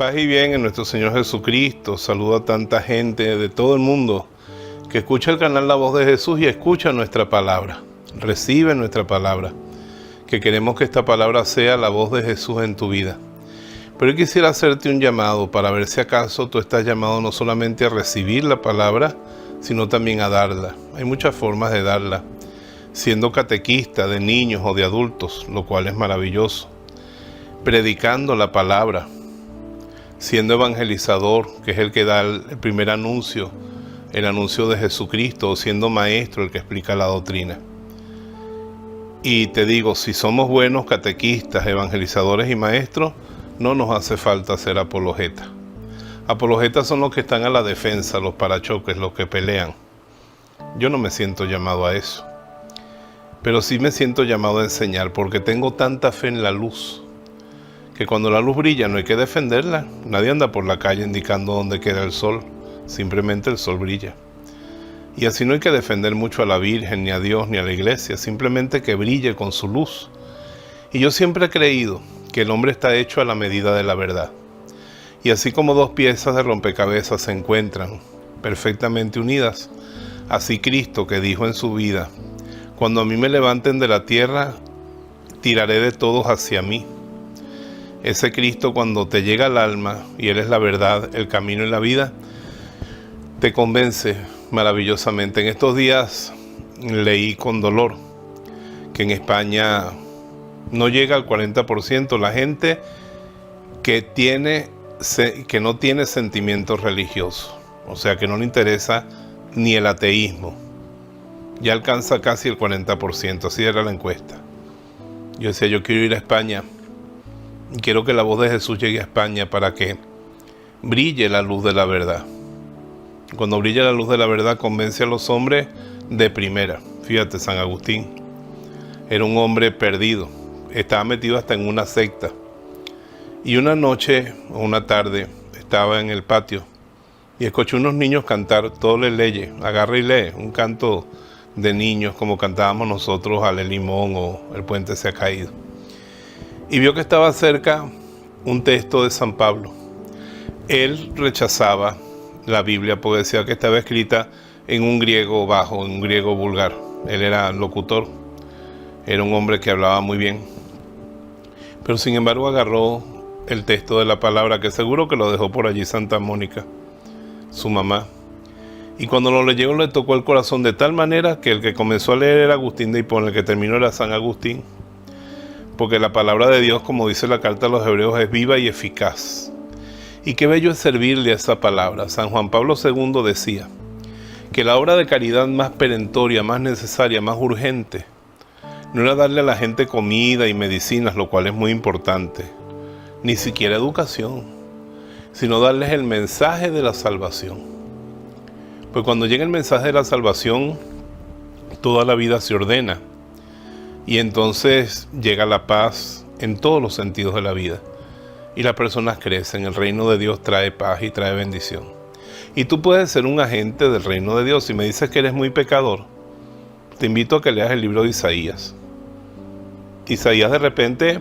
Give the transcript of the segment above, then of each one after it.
Paz y bien en nuestro Señor Jesucristo. Saludo a tanta gente de todo el mundo que escucha el canal La Voz de Jesús y escucha nuestra palabra, recibe nuestra palabra, que queremos que esta palabra sea la voz de Jesús en tu vida. Pero yo quisiera hacerte un llamado para ver si acaso tú estás llamado no solamente a recibir la palabra, sino también a darla. Hay muchas formas de darla, siendo catequista de niños o de adultos, lo cual es maravilloso, predicando la palabra, siendo evangelizador, que es el que da el primer anuncio, el anuncio de Jesucristo, o siendo maestro, el que explica la doctrina. Y te digo, si somos buenos catequistas, evangelizadores y maestros, no nos hace falta ser apologetas. Apologetas son los que están a la defensa, los parachoques, los que pelean. Yo no me siento llamado a eso, pero sí me siento llamado a enseñar, porque tengo tanta fe en la luz, que cuando la luz brilla no hay que defenderla. Nadie anda por la calle indicando dónde queda el sol, simplemente el sol brilla. Y así no hay que defender mucho a la Virgen, ni a Dios, ni a la Iglesia, simplemente que brille con su luz. Y yo siempre he creído que el hombre está hecho a la medida de la verdad. Y así como dos piezas de rompecabezas se encuentran perfectamente unidas, así Cristo, que dijo en su vida: cuando a mí me levanten de la tierra, tiraré de todos hacia mí. Ese Cristo, cuando te llega al alma, y Él es la verdad, el camino y la vida, te convence maravillosamente. En estos días leí con dolor que en España no llega al 40% la gente que no tiene sentimientos religiosos, o sea, que no le interesa ni el ateísmo. Ya alcanza casi el 40%, así era la encuesta. Yo decía, yo quiero ir a España, quiero que la voz de Jesús llegue a España para que brille la luz de la verdad. Cuando brilla la luz de la verdad, convence a los hombres de primera. Fíjate, San Agustín era un hombre perdido, estaba metido hasta en una secta. Y una noche o una tarde estaba en el patio y escuchó unos niños cantar, todo le leye, agarra y lee, un canto de niños como cantábamos nosotros Ale Limón o El puente se ha caído. Y vio que estaba cerca un texto de San Pablo. Él rechazaba la Biblia porque decía que estaba escrita en un griego bajo, en un griego vulgar. Él era locutor, era un hombre que hablaba muy bien. Pero sin embargo agarró el texto de la palabra, que seguro que lo dejó por allí Santa Mónica, su mamá. Y cuando lo leyó le tocó el corazón de tal manera que el que comenzó a leer era Agustín de Hipona, el que terminó era San Agustín. Porque la palabra de Dios, como dice la carta a los Hebreos, es viva y eficaz. Y qué bello es servirle a esa palabra. San Juan Pablo II decía que la obra de caridad más perentoria, más necesaria, más urgente, no era darle a la gente comida y medicinas, lo cual es muy importante, ni siquiera educación, sino darles el mensaje de la salvación. Pues cuando llega el mensaje de la salvación, toda la vida se ordena. Y entonces llega la paz en todos los sentidos de la vida. Y las personas crecen. El reino de Dios trae paz y trae bendición. Y tú puedes ser un agente del reino de Dios. Si me dices que eres muy pecador, te invito a que leas el libro de Isaías. Isaías de repente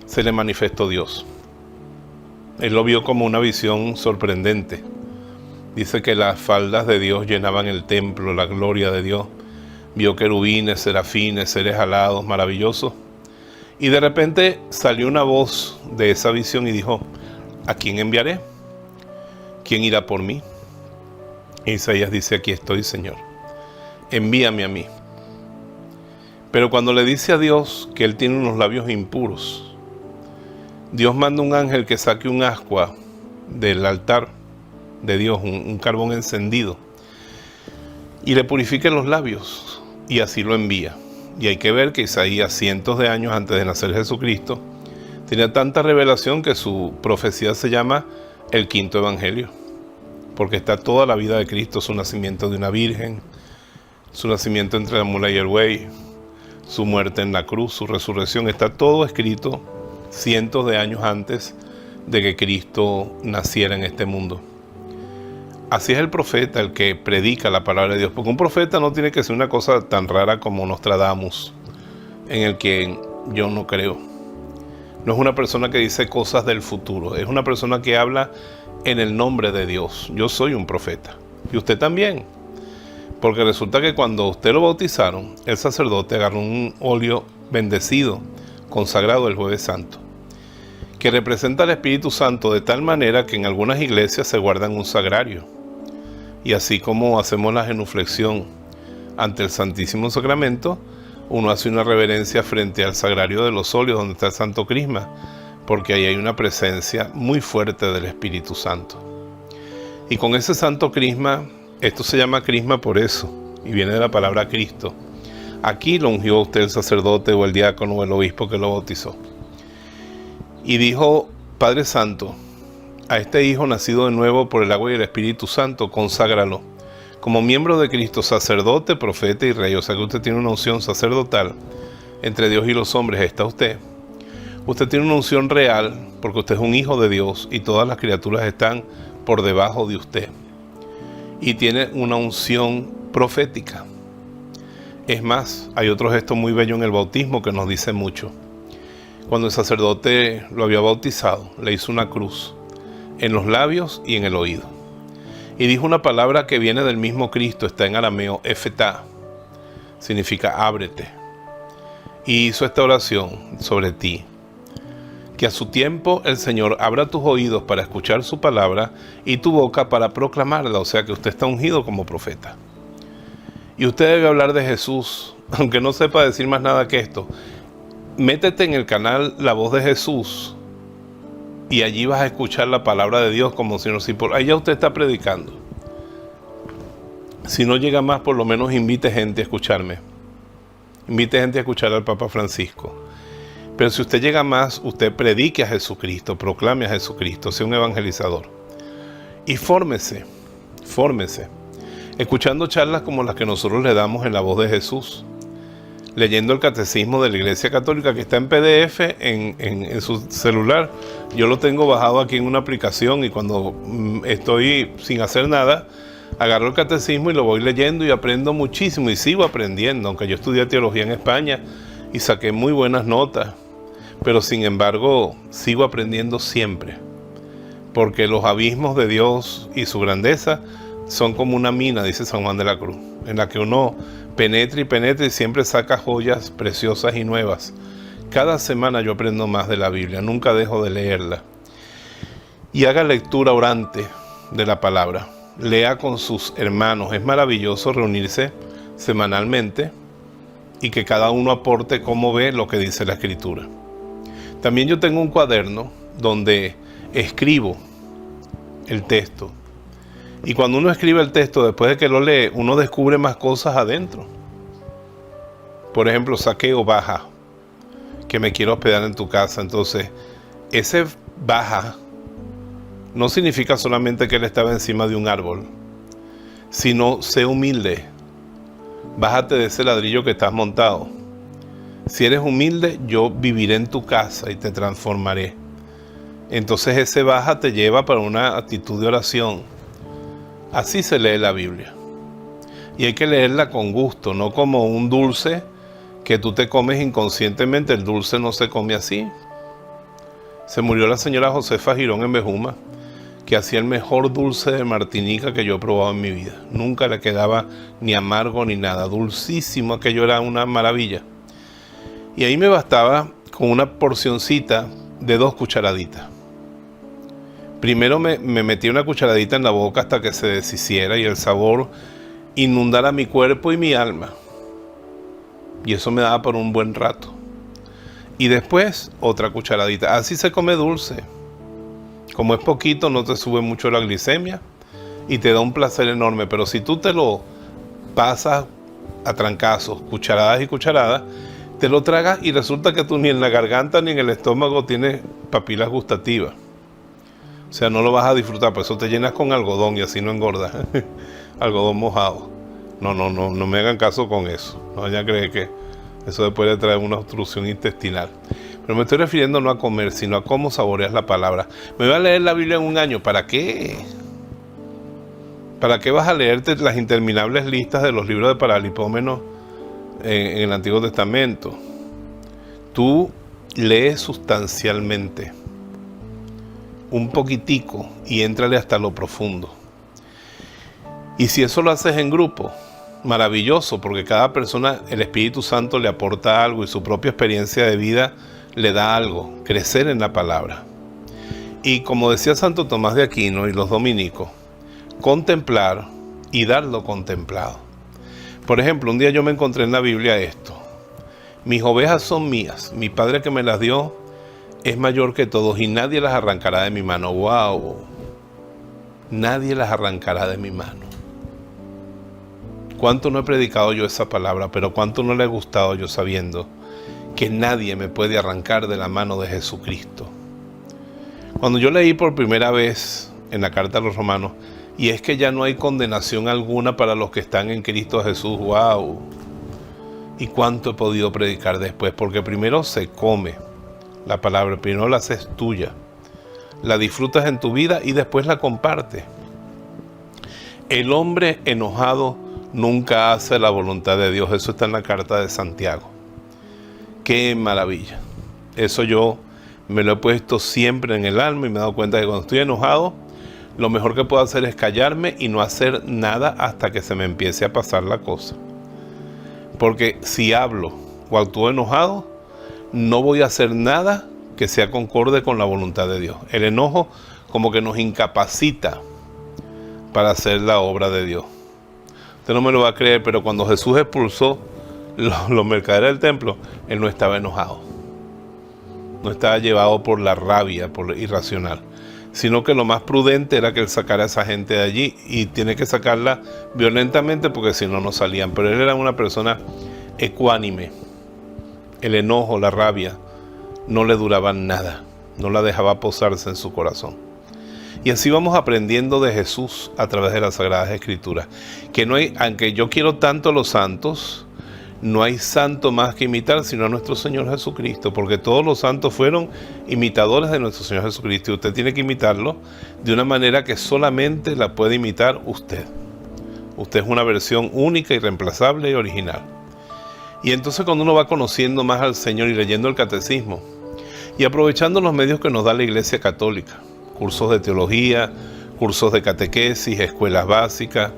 se le manifestó Dios. Él lo vio como una visión sorprendente. Dice que las faldas de Dios llenaban el templo, la gloria de Dios. Vio querubines, serafines, seres alados, maravillosos. Y de repente salió una voz de esa visión y dijo: ¿a quién enviaré? ¿Quién irá por mí? Isaías dice: aquí estoy, Señor, envíame a mí. Pero cuando le dice a Dios que él tiene unos labios impuros, Dios manda un ángel que saque un ascua del altar de Dios, un carbón encendido, y le purifique los labios. Y así lo envía. Y hay que ver que Isaías, cientos de años antes de nacer Jesucristo, tenía tanta revelación que su profecía se llama el quinto evangelio, porque está toda la vida de Cristo, su nacimiento de una virgen, su nacimiento entre la mula y el buey, su muerte en la cruz, su resurrección, está todo escrito cientos de años antes de que Cristo naciera en este mundo. Así es el profeta, el que predica la palabra de Dios, porque un profeta no tiene que ser una cosa tan rara como Nostradamus, en el que yo no creo. No es una persona que dice cosas del futuro. Es una persona que habla en el nombre de Dios. Yo soy un profeta. Y usted también. Porque resulta que cuando usted lo bautizaron, el sacerdote agarró un óleo bendecido, consagrado el Jueves Santo, que representa al Espíritu Santo de tal manera que en algunas iglesias se guardan un sagrario. Y así como hacemos la genuflexión ante el Santísimo Sacramento, uno hace una reverencia frente al sagrario de los óleos donde está el Santo Crisma, porque ahí hay una presencia muy fuerte del Espíritu Santo. Y con ese Santo Crisma, esto se llama crisma por eso, y viene de la palabra Cristo. Aquí lo ungió usted el sacerdote o el diácono o el obispo que lo bautizó. Y dijo: Padre Santo, a este hijo nacido de nuevo por el agua y el Espíritu Santo, conságralo como miembro de Cristo, sacerdote, profeta y rey. O sea que usted tiene una unción sacerdotal entre Dios y los hombres. Está usted. Usted tiene una unción real porque usted es un hijo de Dios y todas las criaturas están por debajo de usted. Y tiene una unción profética. Es más, hay otro gesto muy bello en el bautismo que nos dice mucho. Cuando el sacerdote lo había bautizado, le hizo una cruz en los labios y en el oído. Y dijo una palabra que viene del mismo Cristo, está en arameo, Efetá, significa ábrete. Y hizo esta oración sobre ti: que a su tiempo el Señor abra tus oídos para escuchar su palabra y tu boca para proclamarla. O sea que usted está ungido como profeta. Y usted debe hablar de Jesús, aunque no sepa decir más nada que esto. Métete en el canal La Voz de Jesús y allí vas a escuchar la palabra de Dios como si no si por ahí ya usted está predicando. Si no llega más, por lo menos invite gente a escucharme. Invite gente a escuchar al Papa Francisco. Pero si usted llega más, usted predique a Jesucristo, proclame a Jesucristo, sea un evangelizador. Y fórmese, escuchando charlas como las que nosotros le damos en La Voz de Jesús, leyendo el catecismo de la Iglesia Católica, que está en PDF en su celular. Yo lo tengo bajado aquí en una aplicación y cuando estoy sin hacer nada, agarro el catecismo y lo voy leyendo y aprendo muchísimo y sigo aprendiendo, aunque yo estudié teología en España y saqué muy buenas notas, pero sin embargo sigo aprendiendo siempre, porque los abismos de Dios y su grandeza son como una mina, dice San Juan de la Cruz, en la que uno penetra y siempre saca joyas preciosas y nuevas. Cada semana yo aprendo más de la Biblia, nunca dejo de leerla. Y haga lectura orante de la palabra, lea con sus hermanos. Es maravilloso reunirse semanalmente y que cada uno aporte cómo ve lo que dice la Escritura. También yo tengo un cuaderno donde escribo el texto. Y cuando uno escribe el texto, después de que lo lee, uno descubre más cosas adentro. Por ejemplo, saqueo baja, que me quiero hospedar en tu casa. Entonces, ese baja no significa solamente que él estaba encima de un árbol, sino sé humilde. Bájate de ese ladrillo que estás montado. Si eres humilde, yo viviré en tu casa y te transformaré. Entonces ese baja te lleva para una actitud de oración. Así se lee la Biblia. Y hay que leerla con gusto, no como un dulce que tú te comes inconscientemente. El dulce no se come así. Se murió la señora Josefa Girón en Bejuma, que hacía el mejor dulce de Martinica que yo he probado en mi vida. Nunca le quedaba ni amargo ni nada. Dulcísimo, aquello era una maravilla. Y ahí me bastaba con una porcioncita de 2 cucharaditas. Primero me metí una cucharadita en la boca hasta que se deshiciera y el sabor inundara mi cuerpo y mi alma. Y eso me daba por un buen rato. Y después otra cucharadita. Así se come dulce. Como es poquito, no te sube mucho la glicemia y te da un placer enorme. Pero si tú te lo pasas a trancazos, cucharadas y cucharadas, te lo tragas y resulta que tú ni en la garganta ni en el estómago tienes papilas gustativas. O sea, no lo vas a disfrutar, por eso te llenas con algodón y así no engordas. Algodón mojado. No me hagan caso con eso. No vayan a creer que eso después le trae una obstrucción intestinal. Pero me estoy refiriendo no a comer, sino a cómo saboreas la palabra. Me voy a leer la Biblia en un año. ¿Para qué? ¿Para qué vas a leerte las interminables listas de los libros de Paralipómenos en el Antiguo Testamento? Tú lee sustancialmente, un poquitico, y éntrale hasta lo profundo. Y si eso lo haces en grupo, maravilloso, porque cada persona, el Espíritu Santo le aporta algo y su propia experiencia de vida le da algo, crecer en la palabra. Y como decía Santo Tomás de Aquino y los dominicos, contemplar y dar lo contemplado. Por ejemplo, un día yo me encontré en la Biblia esto: mis ovejas son mías, mi Padre que me las dio es mayor que todos y nadie las arrancará de mi mano. ¡Wow! Nadie las arrancará de mi mano. ¿Cuánto no he predicado yo esa palabra? Pero cuánto no le he gustado yo sabiendo que nadie me puede arrancar de la mano de Jesucristo. Cuando yo leí por primera vez en la carta a los Romanos, y es que ya no hay condenación alguna para los que están en Cristo Jesús, ¡wow! ¿Y cuánto he podido predicar después? Porque primero se come la palabra, primero la haces tuya, la disfrutas en tu vida y después la compartes. El hombre enojado nunca hace la voluntad de Dios. Eso está en la carta de Santiago. ¡Qué maravilla! Eso yo me lo he puesto siempre en el alma y me he dado cuenta que cuando estoy enojado, lo mejor que puedo hacer es callarme y no hacer nada hasta que se me empiece a pasar la cosa. Porque si hablo o actúo enojado, no voy a hacer nada que sea concorde con la voluntad de Dios. El enojo como que nos incapacita para hacer la obra de Dios. Usted no me lo va a creer, pero cuando Jesús expulsó los mercaderes del templo, Él no estaba enojado. No estaba llevado por la rabia, por lo irracional, sino que lo más prudente era que Él sacara a esa gente de allí, y tiene que sacarla violentamente porque si no, no salían. Pero Él era una persona ecuánime. El enojo, la rabia, no le duraban nada, no la dejaba posarse en su corazón. Y así vamos aprendiendo de Jesús a través de las Sagradas Escrituras, que no hay, aunque yo quiero tanto a los santos, no hay santo más que imitar sino a nuestro Señor Jesucristo, porque todos los santos fueron imitadores de nuestro Señor Jesucristo, y usted tiene que imitarlo de una manera que solamente la puede imitar usted. Usted es una versión única, irreemplazable y original. Y entonces cuando uno va conociendo más al Señor y leyendo el catecismo y aprovechando los medios que nos da la Iglesia Católica, cursos de teología, cursos de catequesis, escuelas básicas,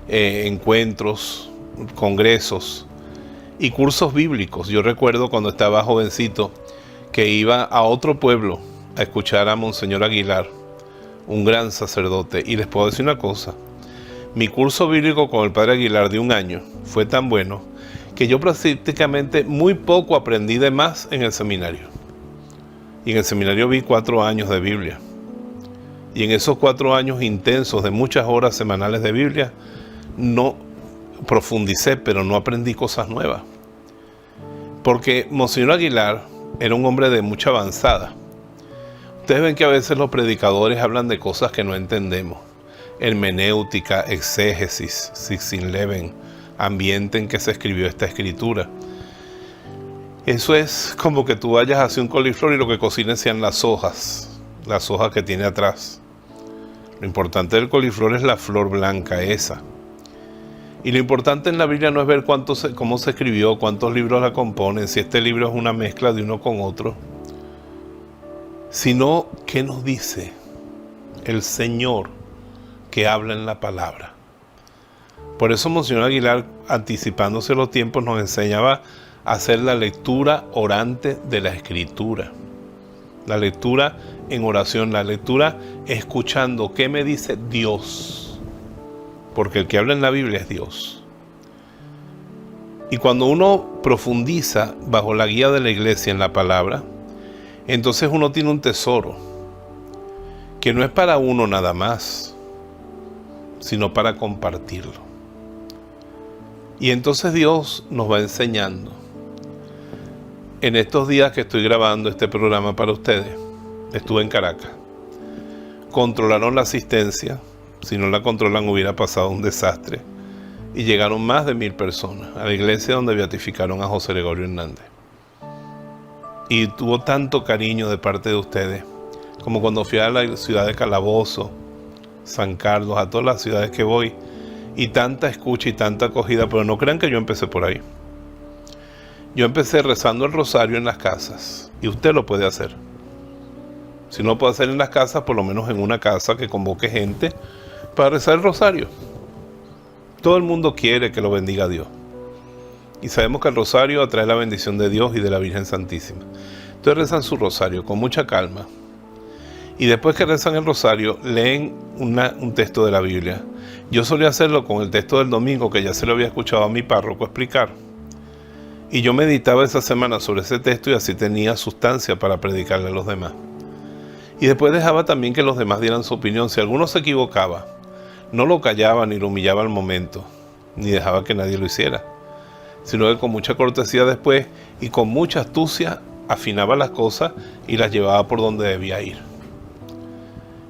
encuentros, congresos y cursos bíblicos. Yo recuerdo cuando estaba jovencito que iba a otro pueblo a escuchar a Monseñor Aguilar, un gran sacerdote, y les puedo decir una cosa: mi curso bíblico con el Padre Aguilar de un año fue tan bueno que yo prácticamente muy poco aprendí de más en el seminario. Y en el seminario vi 4 años de Biblia. Y en esos 4 años intensos de muchas horas semanales de Biblia, no profundicé, pero no aprendí cosas nuevas. Porque Monseñor Aguilar era un hombre de mucha avanzada. Ustedes ven que a veces los predicadores hablan de cosas que no entendemos. Hermenéutica, exégesis, Sixteen-Leven, ambiente en que se escribió esta escritura. Eso es como que tú vayas hacia un coliflor y lo que cocines sean las hojas que tiene atrás. Lo importante del coliflor es la flor blanca esa. Y lo importante en la Biblia no es ver cómo se escribió, cuántos libros la componen, si este libro es una mezcla de uno con otro, sino qué nos dice el Señor que habla en la palabra. Por eso Monseñor Aguilar, anticipándose los tiempos, nos enseñaba a hacer la lectura orante de la Escritura. La lectura en oración, la lectura escuchando qué me dice Dios. Porque el que habla en la Biblia es Dios. Y cuando uno profundiza bajo la guía de la iglesia en la palabra, entonces uno tiene un tesoro que no es para uno nada más, sino para compartirlo. Y entonces Dios nos va enseñando. En estos días que estoy grabando este programa para ustedes, estuve en Caracas. Controlaron la asistencia. Si no la controlan hubiera pasado un desastre. Y llegaron más de 1000 personas a la iglesia donde beatificaron a José Gregorio Hernández. Y tuvo tanto cariño de parte de ustedes, como cuando fui a la ciudad de Calabozo, San Carlos, a todas las ciudades que voy, y tanta escucha y tanta acogida, pero no crean que yo empecé por ahí. Yo empecé rezando el rosario en las casas y usted lo puede hacer. Si no lo puede hacer en las casas, por lo menos en una casa que convoque gente para rezar el rosario. Todo el mundo quiere que lo bendiga Dios. Y sabemos que el rosario atrae la bendición de Dios y de la Virgen Santísima. Entonces rezan su rosario con mucha calma. Y después que rezan el rosario, leen un texto de la Biblia. Yo solía hacerlo con el texto del domingo, que ya se lo había escuchado a mi párroco explicar. Y yo meditaba esa semana sobre ese texto y así tenía sustancia para predicarle a los demás. Y después dejaba también que los demás dieran su opinión. Si alguno se equivocaba, no lo callaba ni lo humillaba al momento, ni dejaba que nadie lo hiciera, sino que con mucha cortesía después y con mucha astucia afinaba las cosas y las llevaba por donde debía ir.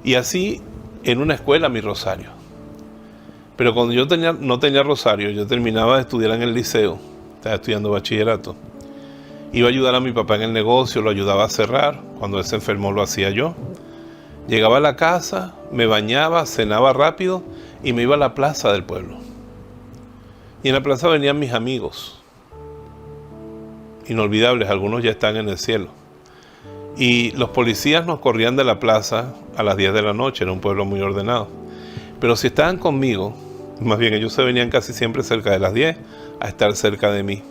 Y así en una escuela mi rosario. Pero cuando yo no tenía rosario, yo terminaba de estudiar en el liceo, estaba estudiando bachillerato. Iba a ayudar a mi papá en el negocio, lo ayudaba a cerrar. Cuando él se enfermó lo hacía yo. Llegaba a la casa, me bañaba, cenaba rápido y me iba a la plaza del pueblo. Y en la plaza venían mis amigos, inolvidables, algunos ya están en el cielo. Y los policías nos corrían de la plaza a las 10 de la noche, era un pueblo muy ordenado. Pero si estaban conmigo, más bien ellos se venían casi siempre cerca de las 10 a estar cerca de mí.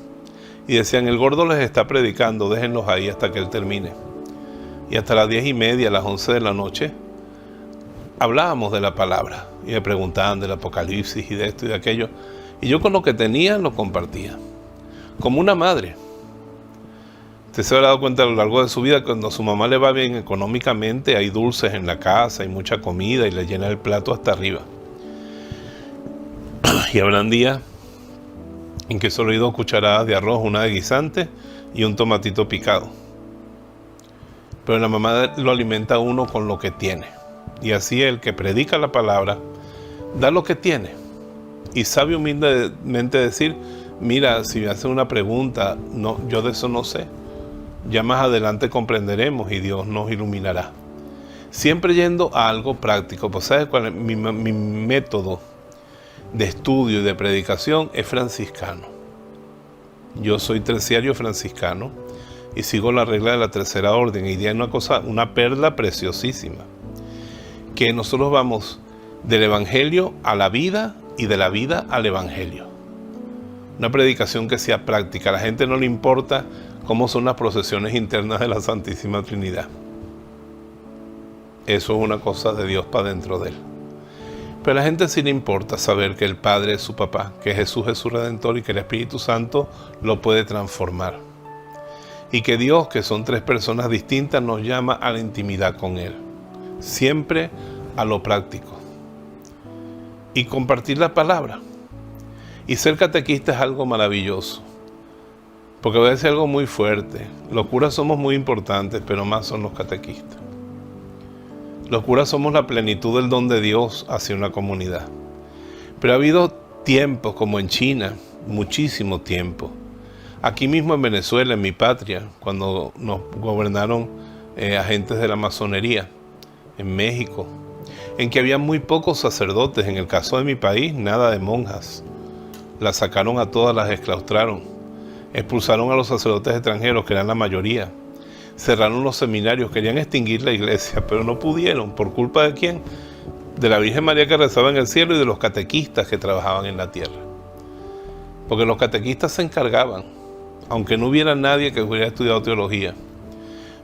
Y decían, el gordo les está predicando, déjenlos ahí hasta que él termine. Y hasta las 10:30, las 11 de la noche, hablábamos de la palabra. Y me preguntaban del Apocalipsis y de esto y de aquello. Y yo con lo que tenía lo compartía. Como una madre. Usted se habrá dado cuenta a lo largo de su vida, cuando a su mamá le va bien económicamente, hay dulces en la casa, hay mucha comida y le llena el plato hasta arriba. Y habrán días en que solo he ido cucharadas de arroz, una de guisante y un tomatito picado. Pero la mamá lo alimenta a uno con lo que tiene. Y así el que predica la palabra da lo que tiene. Y sabe humildemente decir, mira, si me hacen una pregunta, no, yo de eso no sé. Ya más adelante comprenderemos y Dios nos iluminará. Siempre yendo a algo práctico. Pues ¿sabes cuál es? Mi método de estudio y de predicación es franciscano. Yo soy terciario franciscano y sigo la regla de la tercera orden. Y hay una perla preciosísima, que nosotros vamos del evangelio a la vida y de la vida al evangelio. Una predicación que sea práctica. A la gente no le importa cómo son las procesiones internas de la Santísima Trinidad. Eso es una cosa de Dios para dentro de él. Pero a la gente sí le importa saber que el Padre es su papá, que Jesús es su Redentor y que el Espíritu Santo lo puede transformar. Y que Dios, que son tres personas distintas, nos llama a la intimidad con Él. Siempre a lo práctico. Y compartir la palabra. Y ser catequista es algo maravilloso. Porque voy a decir algo muy fuerte. Los curas somos muy importantes, pero más son los catequistas. Los curas somos la plenitud del don de Dios hacia una comunidad. Pero ha habido tiempos, como en China, muchísimo tiempo. Aquí mismo en Venezuela, en mi patria, cuando nos gobernaron agentes de la masonería, en México, en que había muy pocos sacerdotes. En el caso de mi país, nada de monjas. Las sacaron a todas, las exclaustraron. Expulsaron a los sacerdotes extranjeros, que eran la mayoría. Cerraron los seminarios, querían extinguir la iglesia, pero no pudieron. ¿Por culpa de quién? De la Virgen María que rezaba en el cielo y de los catequistas que trabajaban en la tierra. Porque los catequistas se encargaban, aunque no hubiera nadie que hubiera estudiado teología.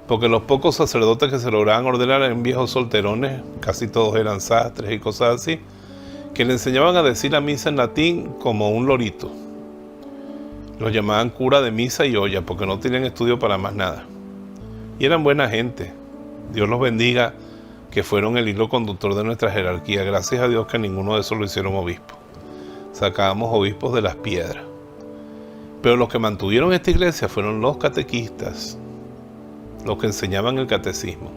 Porque los pocos sacerdotes que se lograban ordenar eran viejos solterones, casi todos eran sastres y cosas así, que le enseñaban a decir la misa en latín como un lorito. Los llamaban cura de misa y olla, porque no tenían estudio para más nada. Y eran buena gente. Dios los bendiga, que fueron el hilo conductor de nuestra jerarquía. Gracias a Dios que ninguno de esos lo hicieron obispo. Sacábamos obispos de las piedras. Pero los que mantuvieron esta iglesia fueron los catequistas, los que enseñaban el catecismo.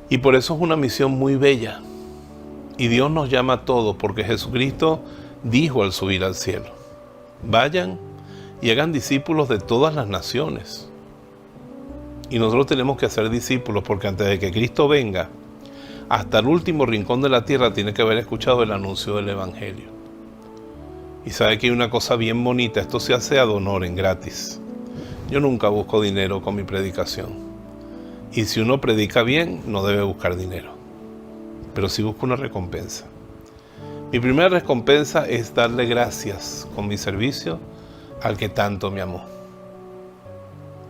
Y por eso es una misión muy bella. Y Dios nos llama a todos, porque Jesucristo dijo al subir al cielo: vayan y hagan discípulos de todas las naciones. Y nosotros tenemos que hacer discípulos, porque antes de que Cristo venga, hasta el último rincón de la tierra tiene que haber escuchado el anuncio del Evangelio. Y sabe que hay una cosa bien bonita, esto se hace ad honorem, gratis. Yo nunca busco dinero con mi predicación. Y si uno predica bien, no debe buscar dinero. Pero sí busco una recompensa. Mi primera recompensa es darle gracias con mi servicio al que tanto me amó.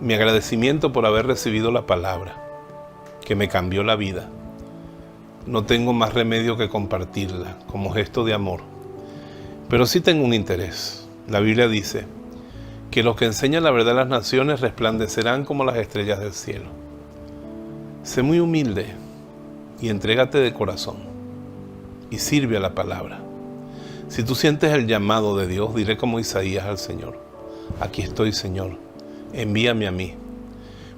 Mi agradecimiento por haber recibido la palabra, que me cambió la vida. No tengo más remedio que compartirla como gesto de amor. Pero sí tengo un interés. La Biblia dice que los que enseñan la verdad a las naciones resplandecerán como las estrellas del cielo. Sé muy humilde y entrégate de corazón y sirve a la palabra. Si tú sientes el llamado de Dios, diré como Isaías al Señor: aquí estoy, Señor, envíame a mí,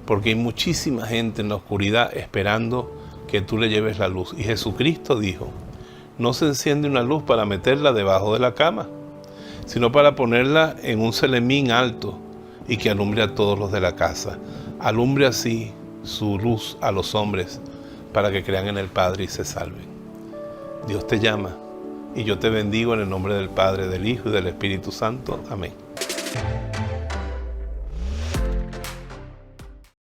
porque hay muchísima gente en la oscuridad esperando que tú le lleves la luz. Y Jesucristo dijo: no se enciende una luz para meterla debajo de la cama, sino para ponerla en un celemín alto y que alumbre a todos los de la casa. Alumbre así su luz a los hombres para que crean en el Padre y se salven. Dios te llama y yo te bendigo en el nombre del Padre, del Hijo y del Espíritu Santo. Amén.